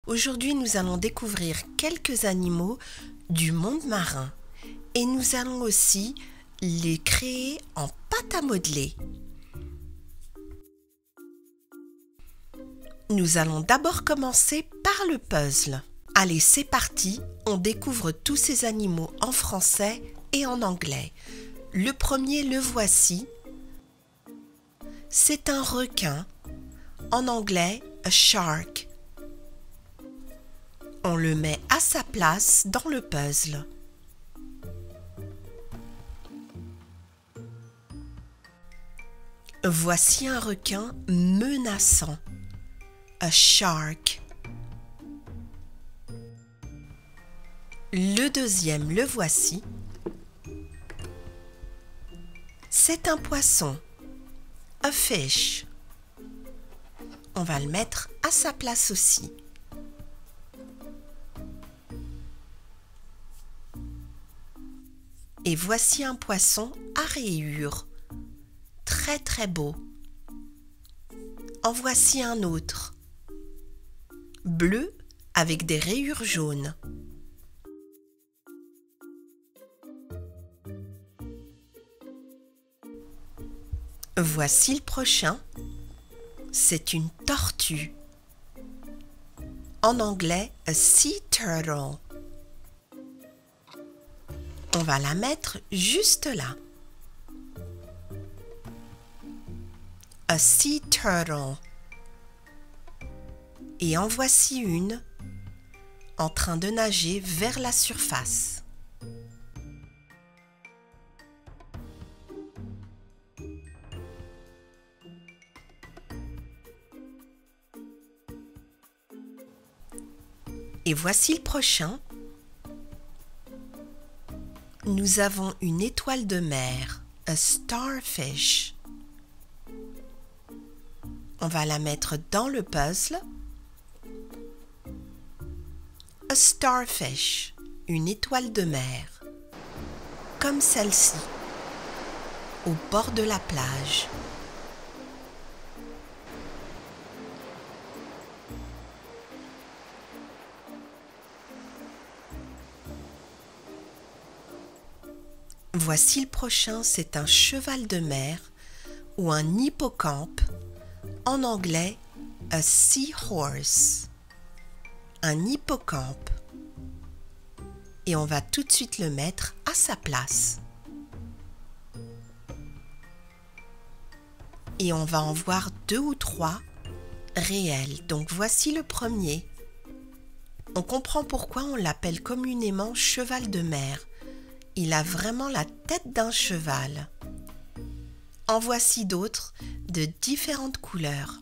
Aujourd'hui, nous allons découvrir quelques animaux du monde marin et nous allons aussi les créer en pâte à modeler. Nous allons d'abord commencer par le puzzle. Allez, c'est parti, on découvre tous ces animaux en français et en anglais. Le premier, le voici. C'est un requin. En anglais, a shark. On le met à sa place dans le puzzle. Voici un requin menaçant. A shark. Le deuxième, le voici. C'est un poisson. A fish. On va le mettre à sa place aussi. Et voici un poisson à rayures. Très très beau. En voici un autre. Bleu avec des rayures jaunes. Voici le prochain. C'est une tortue. En anglais, a sea turtle. On va la mettre juste là. A sea turtle. Et en voici une en train de nager vers la surface. Et voici le prochain. Nous avons une étoile de mer, a starfish. On va la mettre dans le puzzle. A starfish, une étoile de mer, comme celle-ci, au bord de la plage. Voici le prochain, c'est un cheval de mer ou un hippocampe. En anglais, a seahorse. Un hippocampe. Et on va tout de suite le mettre à sa place. Et on va en voir 2 ou 3 réels. Donc voici le premier. On comprend pourquoi on l'appelle communément cheval de mer. Il a vraiment la tête d'un cheval. En voici d'autres de différentes couleurs.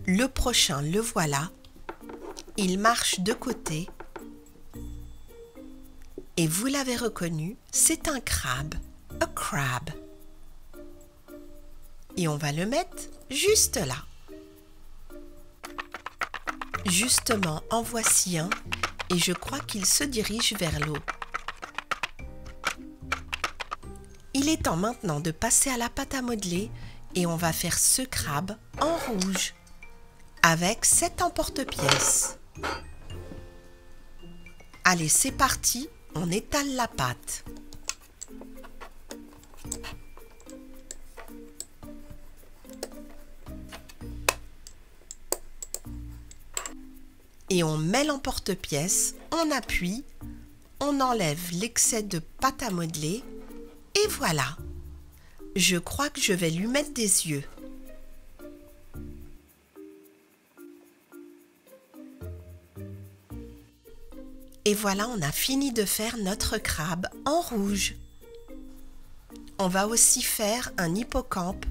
Le prochain, le voilà. Il marche de côté. Et vous l'avez reconnu, c'est un crabe. A crab. Et on va le mettre juste là. Justement, en voici un. Et je crois qu'il se dirige vers l'eau. Il est temps maintenant de passer à la pâte à modeler. Et on va faire ce crabe en rouge. Avec cet emporte-pièce. Allez, c'est parti, on étale la pâte. Et on met l'emporte-pièce, on appuie, on enlève l'excès de pâte à modeler et voilà. Je crois que je vais lui mettre des yeux. Et voilà, on a fini de faire notre crabe en rouge. On va aussi faire un hippocampe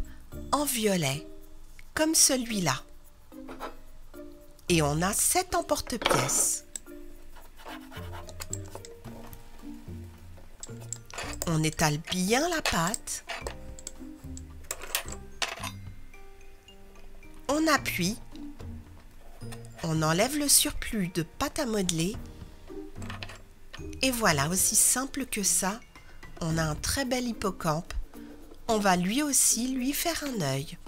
en violet, comme celui-là. Et on a 7 emporte-pièces. On étale bien la pâte. On appuie On enlève le surplus de pâte à modeler. Et voilà, aussi simple que ça, on a un très bel hippocampe. On va lui aussi lui faire un œil.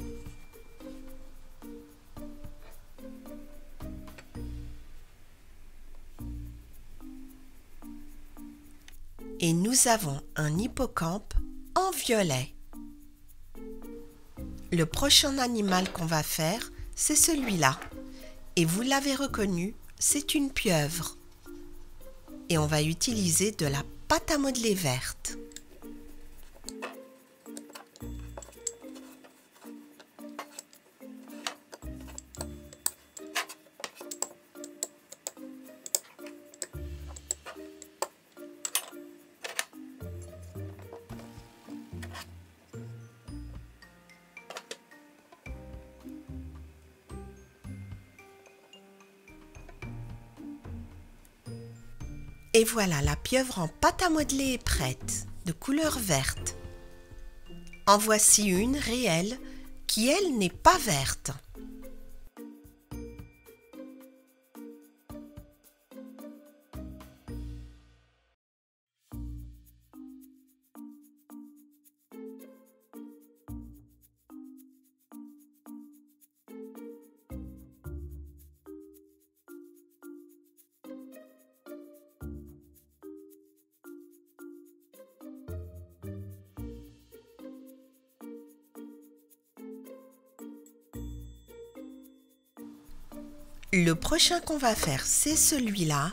Et nous avons un hippocampe en violet. Le prochain animal qu'on va faire, c'est celui-là. Et vous l'avez reconnu, c'est une pieuvre. Et on va utiliser de la pâte à modeler verte. Et voilà, la pieuvre en pâte à modeler est prête, de couleur verte. En voici une réelle qui, elle, n'est pas verte. Le prochain qu'on va faire, c'est celui-là.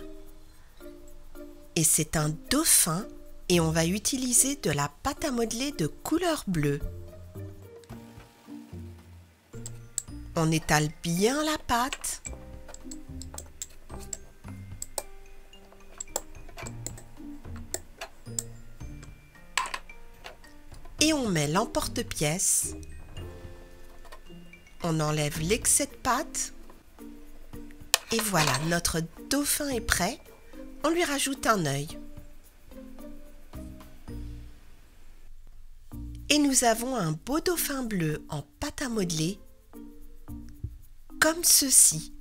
Et c'est un dauphin et on va utiliser de la pâte à modeler de couleur bleue. On étale bien la pâte. Et on met l'emporte-pièce. On enlève l'excès de pâte. Et voilà, notre dauphin est prêt. On lui rajoute un œil. Et nous avons un beau dauphin bleu en pâte à modeler, comme ceci.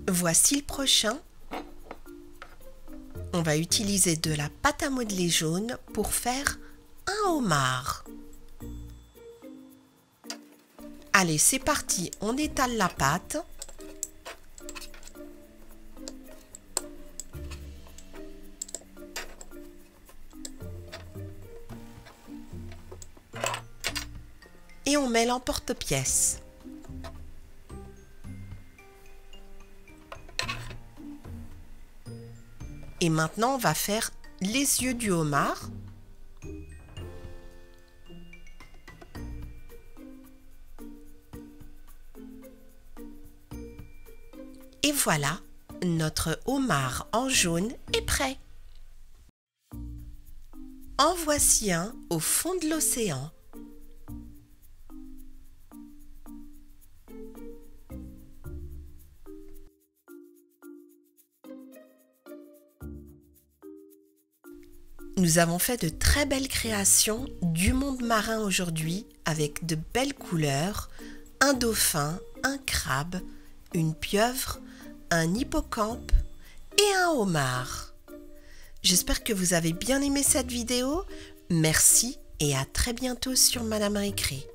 Voici le prochain. On va utiliser de la pâte à modeler jaune pour faire un homard. Allez, c'est parti, on étale la pâte. Et on met l'emporte-pièce. Et maintenant, on va faire les yeux du homard. Et voilà, notre homard en jaune est prêt. En voici un au fond de l'océan. Nous avons fait de très belles créations du monde marin aujourd'hui avec de belles couleurs, un dauphin, un crabe, une pieuvre, un hippocampe et un homard. J'espère que vous avez bien aimé cette vidéo. Merci et à très bientôt sur Madame Récré.